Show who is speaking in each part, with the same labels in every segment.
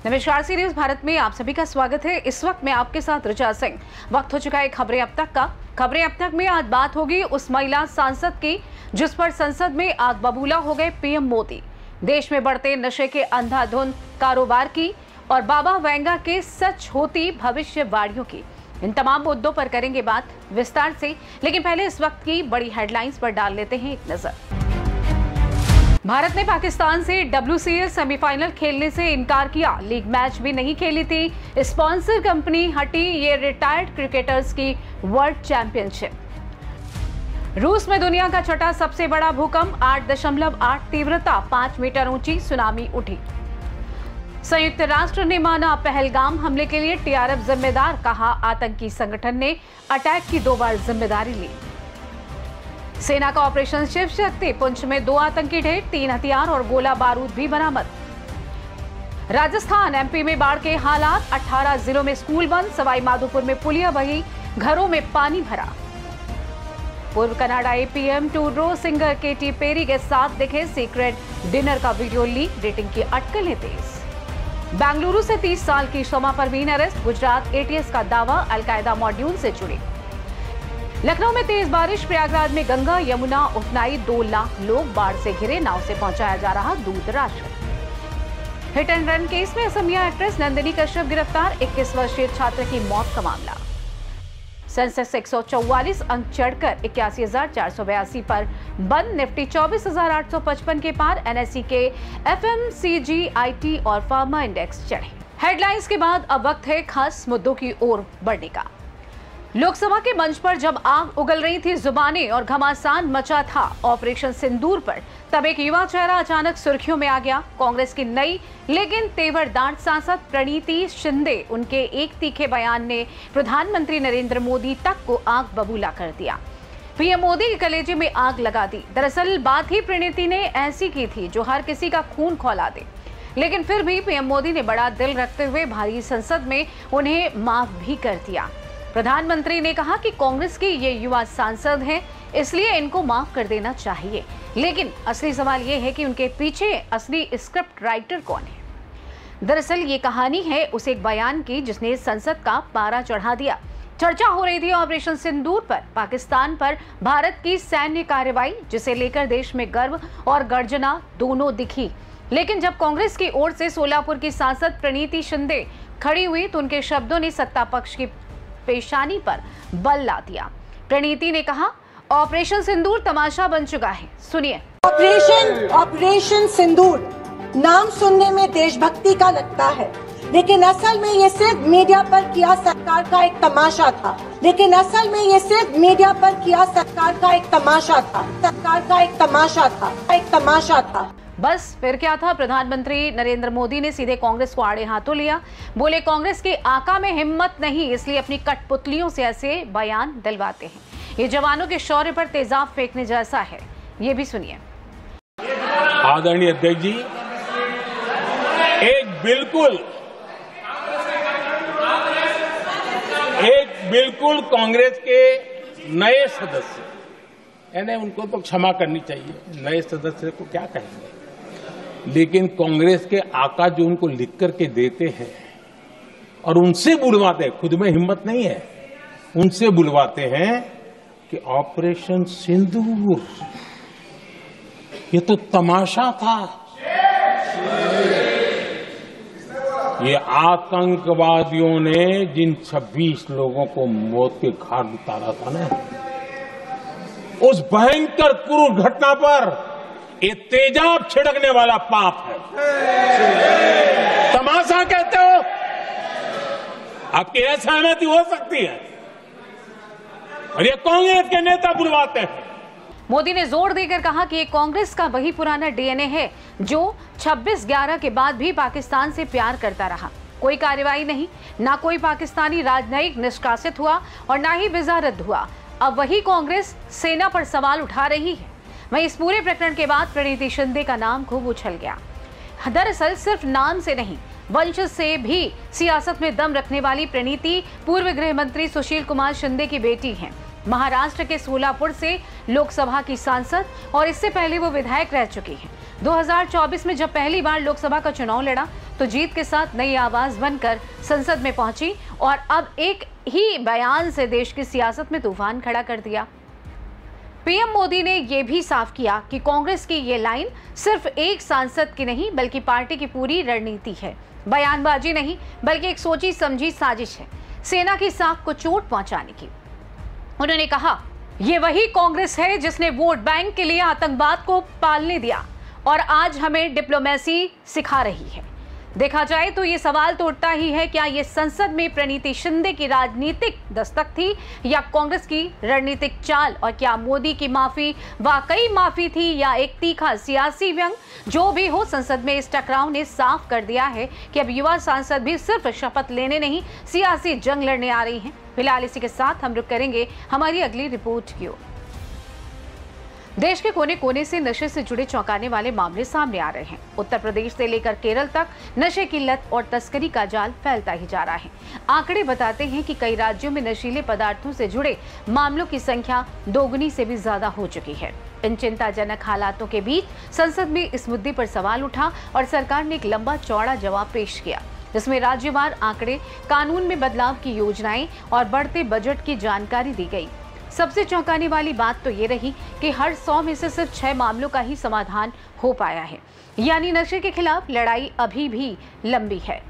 Speaker 1: नमस्कार, सी न्यूज भारत में आप सभी का स्वागत है। इस वक्त मैं आपके साथ ऋचा सिंह। वक्त हो चुका है खबरें अब तक का। खबरें अब तक में आज बात होगी उस महिला सांसद की जिस पर संसद में आग बबूला हो गए पीएम मोदी। देश में बढ़ते नशे के अंधाधुंध कारोबार की और बाबा वेंगा के सच होती भविष्यवाणियों की, इन तमाम मुद्दों पर करेंगे बात विस्तार से। लेकिन पहले इस वक्त की बड़ी हेडलाइंस पर डाल लेते हैं एक नजर। भारत ने पाकिस्तान से WCL सेमीफाइनल खेलने से इनकार किया। लीग मैच भी नहीं खेली थी। स्पॉन्सर कंपनी हटी ये रिटायर्ड क्रिकेटर्स की वर्ल्ड चैंपियनशिप। रूस में दुनिया का छठा सबसे बड़ा भूकंप, 8.8 तीव्रता, 5 मीटर ऊंची सुनामी उठी। संयुक्त राष्ट्र ने माना पहलगाम हमले के लिए TRF जिम्मेदार, कहा आतंकी संगठन ने अटैक की 2 बार जिम्मेदारी ली। सेना का ऑपरेशन शिव शक्ति, पुंछ में 2 आतंकी ढेर, 3 हथियार और गोला बारूद भी बरामद। राजस्थान MP में बाढ़ के हालात, 18 जिलों में स्कूल बंद, सवाई माधोपुर में पुलिया बही, घरों में पानी भरा। पूर्व कनाडा PM टूडो सिंगर केटी पेरी के साथ दिखे सीक्रेट डिनर का वीडियो लीक, रेटिंग की अटकलें तेज। बेंगलुरु से 30 साल की शोमा परवीन अरेस्ट, गुजरात ATS का दावा अलकायदा मॉड्यूल से जुड़ी। लखनऊ में तेज बारिश, प्रयागराज में गंगा यमुना उफनाई, 2 लाख लोग बाढ़ से घिरे, नाव से पहुंचाया जा रहा दूध ration. Hit and run case में असमिया एक्ट्रेस नंदिनी कश्यप गिरफ्तार, 21 वर्षीय छात्र की मौत का मामला। सेंसेक्स 144 अंक चढ़कर 81,482 पर बंद, निफ्टी 24,855 के पार। NSE के FMCG, IT और फार्मा इंडेक्स चढ़े। हेडलाइंस के बाद अब वक्त है खास मुद्दों की ओर बढ़ने का। लोकसभा के मंच पर जब आग उगल रही थी, जुबानें और घमासान मचा था ऑपरेशन सिंदूर पर, तब एक युवा चेहरा अचानक सुर्खियों में आ गया। कांग्रेस की नई लेकिन तेवरदार सांसद प्रणीति शिंदे, उनके एक तीखे बयान ने प्रधानमंत्री नरेंद्र मोदी तक को आग बबूला कर दिया। पीएम मोदी के कलेजे में आग लगा दी। दरअसल बात ही प्रणीति ने ऐसी की थी जो हर किसी का खून खौला दे, लेकिन फिर भी पीएम मोदी ने बड़ा दिल रखते हुए भारी संसद में उन्हें माफ भी कर दिया। प्रधानमंत्री ने कहा कि कांग्रेस की ये युवा सांसद हैं, इसलिए इनको माफ कर देना चाहिए। लेकिन असली सवाल ये है कि उनके पीछे असली स्क्रिप्ट राइटर कौन है। दरअसल ये कहानी है उस एक बयान की जिसने संसद का पारा चढ़ा दिया। चर्चा हो रही थी ऑपरेशन सिंदूर पर, पाकिस्तान पर भारत की सैन्य कार्रवाई, जिसे लेकर देश में गर्व और गर्जना दोनों दिखी। लेकिन जब कांग्रेस की ओर से सोलापुर की सांसद प्रणीति शिंदे खड़ी हुई तो उनके शब्दों ने सत्ता पक्ष की पेशानी पर बल ला दिया। प्रणीति ने कहा, ऑपरेशन सिंदूर तमाशा बन चुका है। सुनिए।
Speaker 2: ऑपरेशन सिंदूर नाम सुनने में देशभक्ति का लगता है, लेकिन असल में ये सिर्फ मीडिया पर किया सरकार का एक तमाशा था। एक तमाशा था।
Speaker 1: बस फिर क्या था, प्रधानमंत्री नरेंद्र मोदी ने सीधे कांग्रेस को आड़े हाथों लिया। बोले कांग्रेस के आका में हिम्मत नहीं, इसलिए अपनी कठपुतलियों से ऐसे बयान दिलवाते हैं। ये जवानों के शौर्य पर तेजाब फेंकने जैसा है। ये भी सुनिए।
Speaker 3: आदरणीय अध्यक्ष जी, एक बिल्कुल कांग्रेस के नए सदस्य, यानी उनको तो क्षमा करनी चाहिए, नए सदस्य को क्या कहेंगे, लेकिन कांग्रेस के आका जो उनको लिख करके देते हैं और उनसे बुलवाते हैं, खुद में हिम्मत नहीं है, उनसे बुलवाते हैं कि ऑपरेशन सिंदूर ये तो तमाशा था, ये आतंकवादियों ने जिन 26 लोगों को मौत के घाट उतारा था ना, उस भयंकर क्रूर घटना पर ये तेजाब छिड़कने वाला पाप है। तमाशा कहते हो? आपकी असहमति हो सकती है, और ये कांग्रेस के नेता बुलवाते हैं।
Speaker 1: मोदी ने जोर देकर कहा कि ये कांग्रेस का वही पुराना DNA है जो 26/11 के बाद भी पाकिस्तान से प्यार करता रहा। कोई कार्रवाई नहीं, ना कोई पाकिस्तानी राजनयिक निष्कासित हुआ और ना ही वीजा रद्द हुआ। अब वही कांग्रेस सेना पर सवाल उठा रही है। वहीं इस पूरे प्रकरण के बाद प्रणीति शिंदे का नाम खूब उछल गया। दरअसल सिर्फ नाम से नहीं, वंश से भी सियासत में दम रखने वाली प्रणीति पूर्व गृह मंत्री सुशील कुमार शिंदे की बेटी हैं। महाराष्ट्र के सोलापुर से लोकसभा की सांसद और इससे पहले वो विधायक रह चुकी हैं। 2024 में जब पहली बार लोकसभा का चुनाव लड़ा तो जीत के साथ नई आवाज बनकर संसद में पहुंची और अब एक ही बयान से देश की सियासत में तूफान खड़ा कर दिया। पीएम मोदी ने यह भी साफ किया कि कांग्रेस की ये लाइन सिर्फ एक सांसद की नहीं बल्कि पार्टी की पूरी रणनीति है, बयानबाजी नहीं बल्कि एक सोची समझी साजिश है सेना की साख को चोट पहुंचाने की। उन्होंने कहा, ये वही कांग्रेस है जिसने वोट बैंक के लिए आतंकवाद को पालने दिया और आज हमें डिप्लोमेसी सिखा रही है। देखा जाए तो ये सवाल तो उठता ही है, क्या ये संसद में प्रणीति शिंदे की राजनीतिक दस्तक थी या कांग्रेस की रणनीतिक चाल, और क्या मोदी की माफी वाकई माफी थी या एक तीखा सियासी व्यंग? जो भी हो, संसद में इस टकराव ने साफ कर दिया है कि अब युवा सांसद भी सिर्फ शपथ लेने नहीं सियासी जंग लड़ने आ रही हैं। फिलहाल इसी के साथ हम रुक करेंगे हमारी अगली रिपोर्ट की ओर। देश के कोने कोने से नशे से जुड़े चौंकाने वाले मामले सामने आ रहे हैं। उत्तर प्रदेश से लेकर केरल तक नशे की लत और तस्करी का जाल फैलता ही जा रहा है। आंकड़े बताते हैं कि कई राज्यों में नशीले पदार्थों से जुड़े मामलों की संख्या दोगुनी से भी ज्यादा हो चुकी है। इन चिंताजनक हालातों के बीच संसद में इस मुद्दे पर सवाल उठा और सरकार ने एक लंबा चौड़ा जवाब पेश किया, जिसमें राज्यवार आंकड़े, कानून में बदलाव की योजनाएं और बढ़ते बजट की जानकारी दी गई। सबसे चौंकाने वाली बात तो ये रही कि हर 100 में से सिर्फ 6 मामलों का ही समाधान हो पाया है, यानी नशे के खिलाफ लड़ाई अभी भी लंबी है।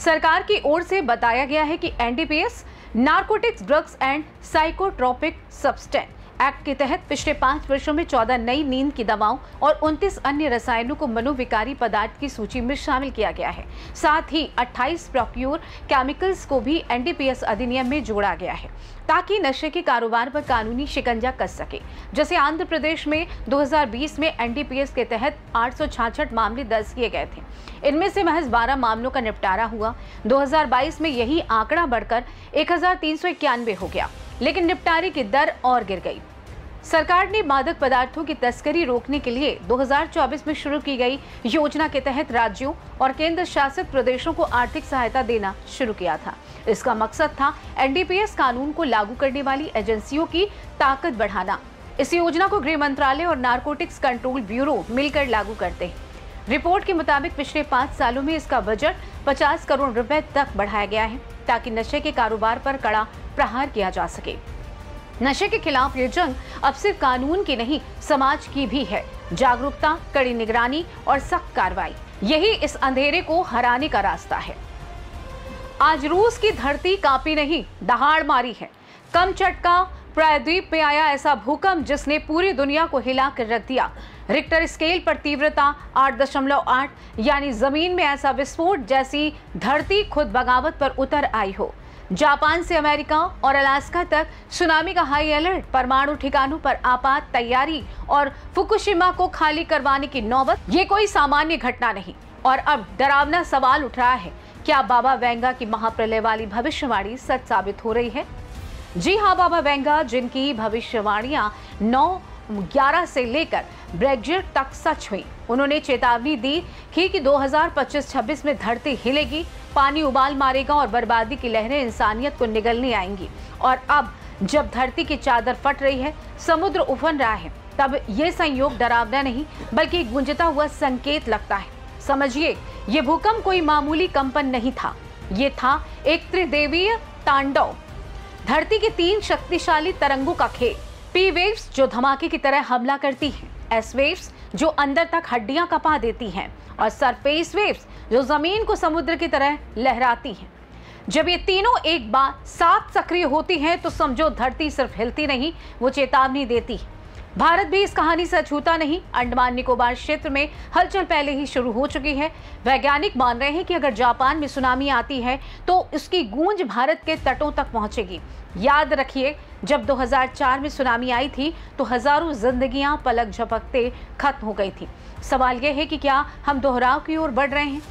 Speaker 1: सरकार की ओर से बताया गया है कि NDPS, narcotics drugs and psychotropic substance act के तहत पिछले 5 वर्षों में 14 नई नींद की दवाओं और 29 अन्य रसायनों को मनोविकारी पदार्थ की सूची में शामिल किया गया है। साथ ही 28 प्रोप्योर केमिकल्स को भी एनडीपीएस अधिनियम में जोड़ा गया है ताकि नशे के कारोबार पर कानूनी शिकंजा कस सके। जैसे आंध्र प्रदेश में 2020 में एनडीपीएस के तहत 866 मामले दर्ज किए गए थे। इनमें से महज 12 मामलों का निपटारा हुआ। 2022 में यही आंकड़ा बढ़कर 1391 हो गया, लेकिन निपटारे की दर और गिर गई। सरकार ने मादक पदार्थों की तस्करी रोकने के लिए 2024 में शुरू की गई योजना के तहत राज्यों और केंद्र शासित प्रदेशों को आर्थिक सहायता देना शुरू किया था। इसका मकसद था एनडीपीएस कानून को लागू करने वाली एजेंसियों की ताकत बढ़ाना। इस योजना को गृह मंत्रालय और नारकोटिक्स कंट्रोल ब्यूरो मिलकर लागू करते हैं। रिपोर्ट के मुताबिक पिछले 5 सालों में इसका बजट 50 करोड़ रुपए तक बढ़ाया गया है ताकि नशे के कारोबार पर कड़ा प्रहार किया जा सके। नशे के खिलाफ ये जंग अब सिर्फ कानून की नहीं, समाज की भी है। जागरूकता, कड़ी निगरानी और सख्त कार्रवाई, यही इस अंधेरे को हराने का रास्ता है। आज रूस की धरती कांपी नहीं, दहाड़ मारी है। कमचटका प्रायद्वीप में आया ऐसा भूकंप जिसने पूरी दुनिया को हिला कर रख दिया। रिक्टर स्केल पर तीव्रता 8.8, यानी जमीन में ऐसा विस्फोट जैसी धरती खुद बगावत पर उतर आई हो। जापान से अमेरिका और अलास्का तक सुनामी का हाई अलर्ट, परमाणु ठिकानों पर आपात तैयारी और फुकुशिमा को खाली करवाने की नौबत, ये कोई सामान्य घटना नहीं। और अब डरावना सवाल उठ रहा है, क्या बाबा वेंगा की महाप्रलय वाली भविष्यवाणी सच साबित हो रही है? जी हाँ, बाबा वेंगा, जिनकी भविष्यवाणियां 9/11 से लेकर ब्रेग्जिट तक सच हुई, उन्होंने चेतावनी दी कि 2025-26 में धरती हिलेगी, पानी उबाल मारेगा और बर्बादी की लहरें इंसानियत को निगलने आएंगी। और अब जब धरती की चादर फट रही है, समुद्र उफन रहा है, तब ये संयोग डरावना नहीं बल्कि गूंजता हुआ संकेत लगता है। समझिए, ये भूकंप कोई मामूली कंपन नहीं था, ये था एक त्रिदेवीय तांडव। धरती के 3 शक्तिशाली तरंगों का खेल। पी वेव्स जो धमाके की तरह हमला करती हैं, एस वेव्स जो अंदर तक हड्डियां कपा देती हैं, और सरफेस वेव्स जो जमीन को समुद्र की तरह लहराती हैं। जब ये तीनों एक बार साथ सक्रिय होती हैं तो समझो धरती सिर्फ हिलती नहीं, वो चेतावनी देती है। भारत भी इस कहानी से अछूता नहीं। अंडमान निकोबार क्षेत्र में हलचल पहले ही शुरू हो चुकी है। वैज्ञानिक मान रहे हैं कि अगर जापान में सुनामी आती है तो उसकी गूंज भारत के तटों तक पहुंचेगी। याद रखिए, जब 2004 में सुनामी आई थी तो हजारों जिंदगियां पलक झपकते खत्म हो गई थी। सवाल यह है कि क्या हम दोहराव की ओर बढ़ रहे हैं?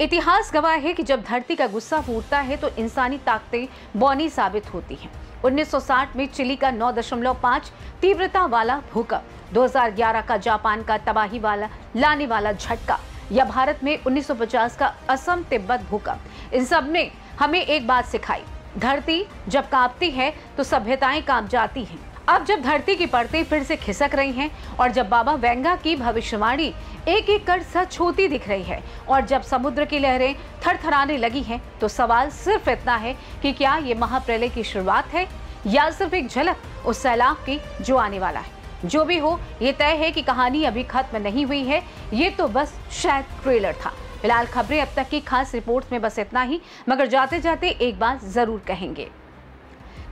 Speaker 1: इतिहास गवाह है कि जब धरती का गुस्सा फूटता है तो इंसानी ताकतें बौनी साबित होती हैं। 1960 में चिली का 9.5 तीव्रता वाला भूकंप, 2011 का जापान का तबाही वाला लाने वाला झटका, या भारत में 1950 का असम तिब्बत भूकंप, इन सब ने हमें एक बात सिखाई, धरती जब कांपती है तो सभ्यताएं कांप जाती हैं। अब जब धरती की परतें फिर से खिसक रही हैं और जब बाबा वेंगा की भविष्यवाणी एक एक कर सच होती दिख रही है और जब समुद्र की लहरें थरथराने लगी हैं, तो सवाल सिर्फ इतना है कि क्या ये महाप्रलय की शुरुआत है या सिर्फ एक झलक उस सैलाब की जो आने वाला है। जो भी हो, ये तय है कि कहानी अभी खत्म नहीं हुई है, ये तो बस शायद ट्रेलर था। फिलहाल खबरें अब तक की खास रिपोर्ट में बस इतना ही, मगर जाते जाते एक बात जरूर कहेंगे।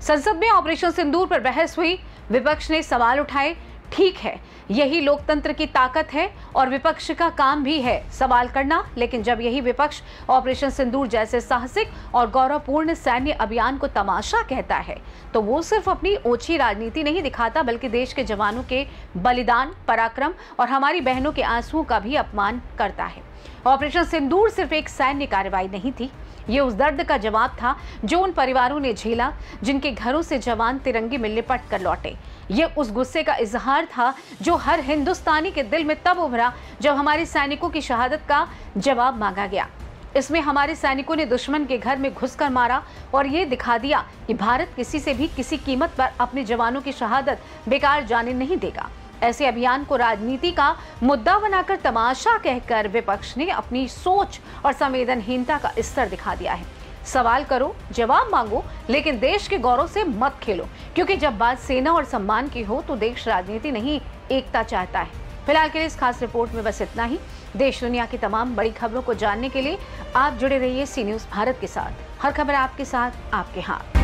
Speaker 1: संसद में ऑपरेशन सिंदूर पर बहस हुई, विपक्ष ने सवाल उठाए। ठीक है, यही लोकतंत्र की ताकत है और विपक्ष का काम भी है सवाल करना, लेकिन जब यही विपक्ष ऑपरेशन सिंदूर जैसे साहसिक और गौरवपूर्ण सैन्य अभियान को तमाशा कहता है, तो वो सिर्फ अपनी ओछी राजनीति नहीं दिखाता, बल्कि देश के जवानों के बलिदान, पराक्रम और हमारी बहनों के आंसुओं का भी अपमान करता है। ऑपरेशन सिंदूर सिर्फ एक सैन्य कार्रवाई नहीं थी, ये उस दर्द का जवाब था जो उन परिवारों ने झेला जिनके घरों से जवान तिरंगे में लिपट कर लौटे। ये उस गुस्से का इजहार था जो हर हिंदुस्तानी के दिल में तब उभरा जब हमारे सैनिकों की शहादत का जवाब मांगा गया। इसमें हमारे सैनिकों ने दुश्मन के घर में घुसकर मारा और ये दिखा दिया कि भारत किसी से भी किसी कीमत पर अपने जवानों की शहादत बेकार जाने नहीं देगा। ऐसे अभियान को राजनीति का मुद्दा बनाकर तमाशा कहकर विपक्ष ने अपनी सोच और संवेदनहीनता का स्तर दिखा दिया है। सवाल करो, जवाब मांगो, लेकिन देश के गौरव से मत खेलो, क्योंकि जब बात सेना और सम्मान की हो तो देश राजनीति नहीं, एकता चाहता है। फिलहाल के लिए इस खास रिपोर्ट में बस इतना ही। देश दुनिया की तमाम बड़ी खबरों को जानने के लिए आप जुड़े रहिए सी न्यूज़ भारत के साथ। हर खबर आपके साथ, आपके हाथ।